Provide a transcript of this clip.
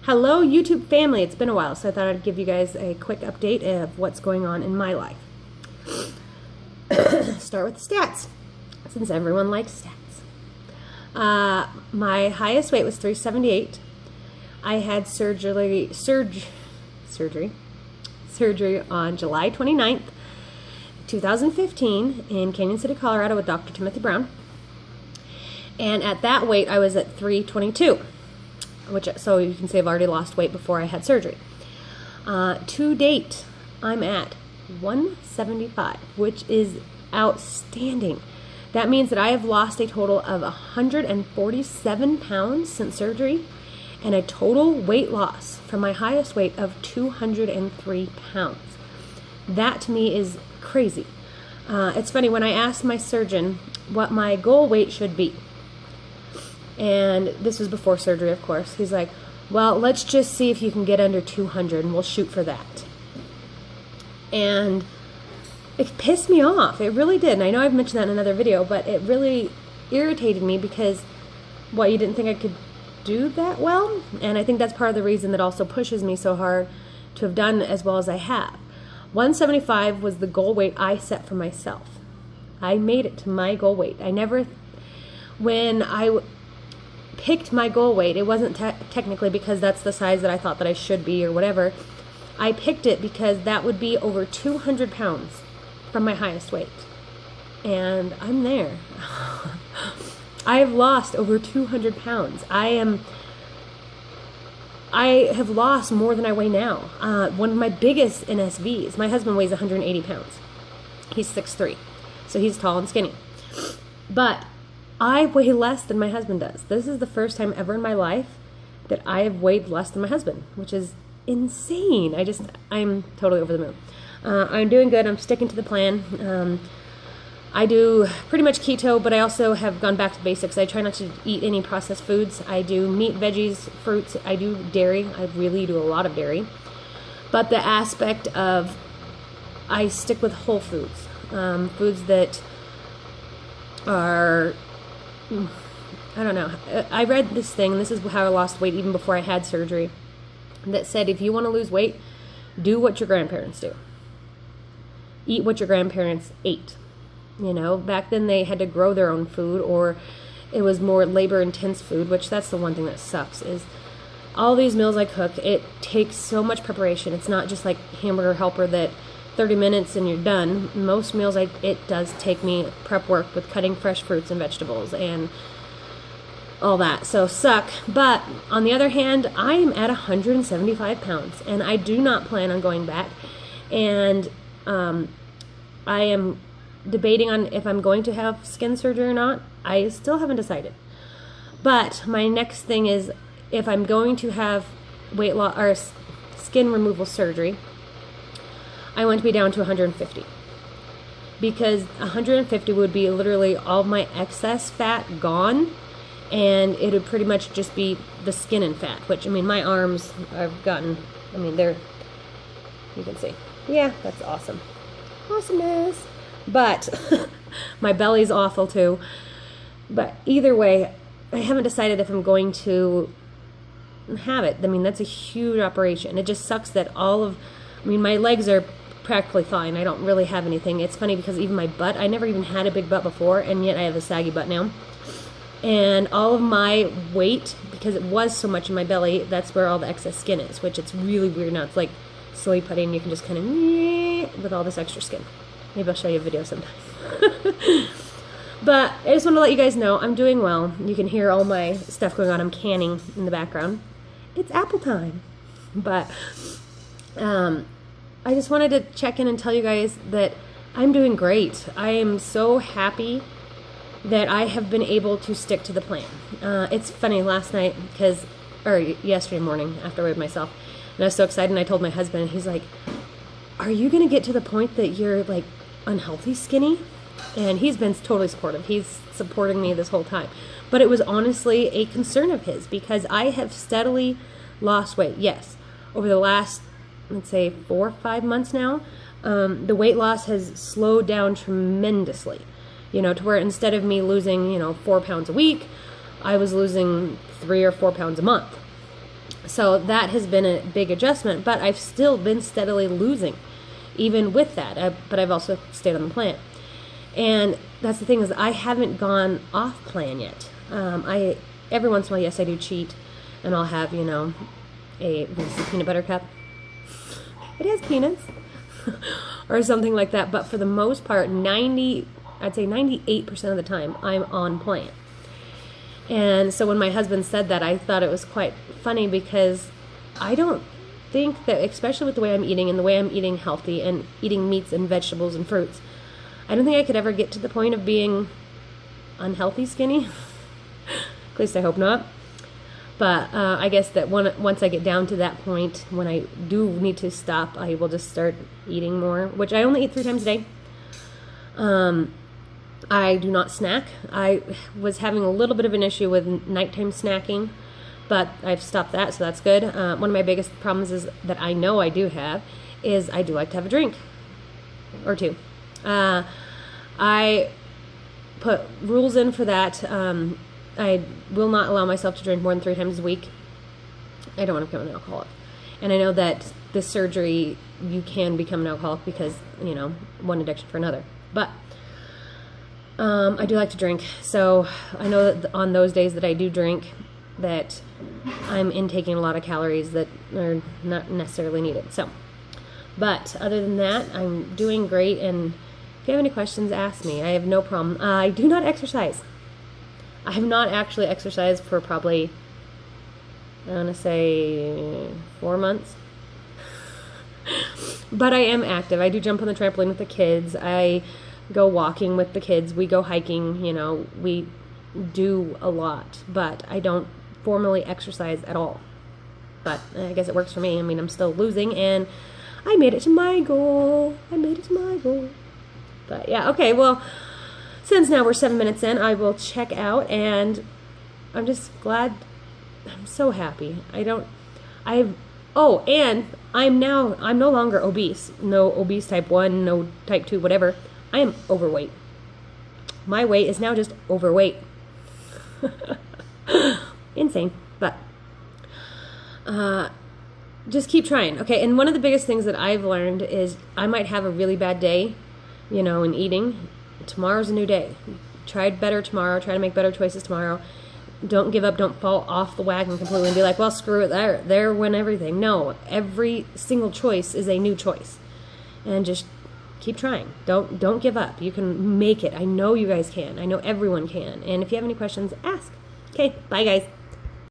Hello YouTube family, it's been a while, so I thought I'd give you guys a quick update of what's going on in my life. Start with the stats, since everyone likes stats. My highest weight was 378. I had surgery on July 29th, 2015 in Canyon City, Colorado with Dr. Timothy Brown. And at that weight, I was at 322. So you can say I've already lost weight before I had surgery. To date, I'm at 175, which is outstanding. That means that I have lost a total of 147 pounds since surgery and a total weight loss from my highest weight of 203 pounds. That to me is crazy. It's funny, when I asked my surgeon what my goal weight should be, and this was before surgery, of course. He's like, well, let's just see if you can get under 200 and we'll shoot for that. And it pissed me off. It really did. And I know I've mentioned that in another video, but it really irritated me because, what, you didn't think I could do that well? And I think that's part of the reason that also pushes me so hard to have done as well as I have. 175 was the goal weight I set for myself. I made it to my goal weight. When I picked my goal weight, it wasn't technically because that's the size that I thought that I should be or whatever. I picked it because that would be over 200 pounds from my highest weight. And I'm there. I have lost over 200 pounds. I have lost more than I weigh now. One of my biggest NSVs, my husband weighs 180 pounds. He's 6'3", so he's tall and skinny. But I weigh less than my husband does. This is the first time ever in my life that I have weighed less than my husband, which is insane. I'm totally over the moon. I'm doing good. I'm sticking to the plan. I do pretty much keto, but I also have gone back to basics. I try not to eat any processed foods. I do meat, veggies, fruits. I do dairy. I really do a lot of dairy. But the aspect of I stick with whole foods, foods that are, I don't know. I read this thing, and this is how I lost weight even before I had surgery, that said if you want to lose weight, do what your grandparents do. Eat what your grandparents ate. You know, back then they had to grow their own food, or it was more labor-intense food, which that's the one thing that sucks, is all these meals I cook, it takes so much preparation. It's not just like Hamburger Helper that 30 minutes and you're done. Most meals, it does take me prep work with cutting fresh fruits and vegetables and all that. So suck. But on the other hand, I am at 175 pounds and I do not plan on going back. And I am debating on if I'm going to have skin surgery or not. I still haven't decided. But my next thing is, if I'm going to have weight loss or skin removal surgery, I want to be down to 150, because 150 would be literally all my excess fat gone, and it would pretty much just be the skin and fat, which, I mean, my arms I've gotten, I mean, you can see, yeah, that's awesome, awesomeness, but my belly's awful too. But either way, I haven't decided if I'm going to have it. I mean, that's a huge operation. It just sucks that my legs are practically fine. I don't really have anything. It's funny because even my butt, I never even had a big butt before, and yet I have a saggy butt now. And all of my weight, because it was so much in my belly, that's where all the excess skin is, which it's really weird now. It's like silly putty, and you can just kind of with all this extra skin. Maybe I'll show you a video sometime. But I just want to let you guys know I'm doing well. You can hear all my stuff going on. I'm canning in the background. It's apple time. But I just wanted to check in and tell you guys that I'm doing great. I am so happy that I have been able to stick to the plan. It's funny, last night, yesterday morning after I weighed myself, and I was so excited, and I told my husband, and he's like, are you going to get to the point that you're like unhealthy skinny? And he's been totally supportive. He's supporting me this whole time. But it was honestly a concern of his, because I have steadily lost weight. Yes, over the last, let's say, 4 or 5 months now, the weight loss has slowed down tremendously. You know, to where instead of me losing, 4 pounds a week, I was losing 3 or 4 pounds a month. So that has been a big adjustment, but I've still been steadily losing even with that. But I've also stayed on the plan. And that's the thing, is I haven't gone off plan yet. I every once in a while, yes, I do cheat, and I'll have, a peanut butter cup. It has peanuts or something like that. But for the most part, I'd say 98% of the time, I'm on plan. And so when my husband said that, I thought it was quite funny, because I don't think that, especially with the way I'm eating and the way I'm eating healthy and eating meats and vegetables and fruits, I don't think I could ever get to the point of being unhealthy skinny. At least I hope not. But I guess that once I get down to that point, when I do need to stop, I will just start eating more, which I only eat 3 times a day. I do not snack. I was having a little bit of an issue with nighttime snacking, but I've stopped that, so that's good. One of my biggest problems is that I know I do have is I do like to have a drink or 2. I put rules in for that. I will not allow myself to drink more than 3 times a week. I don't want to become an alcoholic. And I know that this surgery, you can become an alcoholic because, one addiction for another. But I do like to drink. So I know that on those days that I do drink, that I'm intaking a lot of calories that are not necessarily needed. So, but other than that, I'm doing great. And if you have any questions, ask me. I have no problem. I do not exercise. I have not actually exercised for probably, I want to say 4 months. But I am active. I do jump on the trampoline with the kids. I go walking with the kids. We go hiking. We do a lot. But I don't formally exercise at all. But I guess it works for me. I mean, I'm still losing, and I made it to my goal. But yeah, okay, well, since now we're 7 minutes in, I will check out, and I'm just glad. I'm so happy. And I'm no longer obese. No obese type 1, no type 2, whatever. I am overweight. My weight is now just overweight. Insane, but just keep trying. Okay, and one of the biggest things that I've learned is I might have a really bad day, in eating. Tomorrow's a new day. Try better tomorrow. Try to make better choices tomorrow. Don't give up. Don't fall off the wagon completely and be like, well, screw it. There went everything. No, every single choice is a new choice. And just keep trying. Don't give up. You can make it. I know you guys can. I know everyone can. And if you have any questions, ask. Okay, bye guys.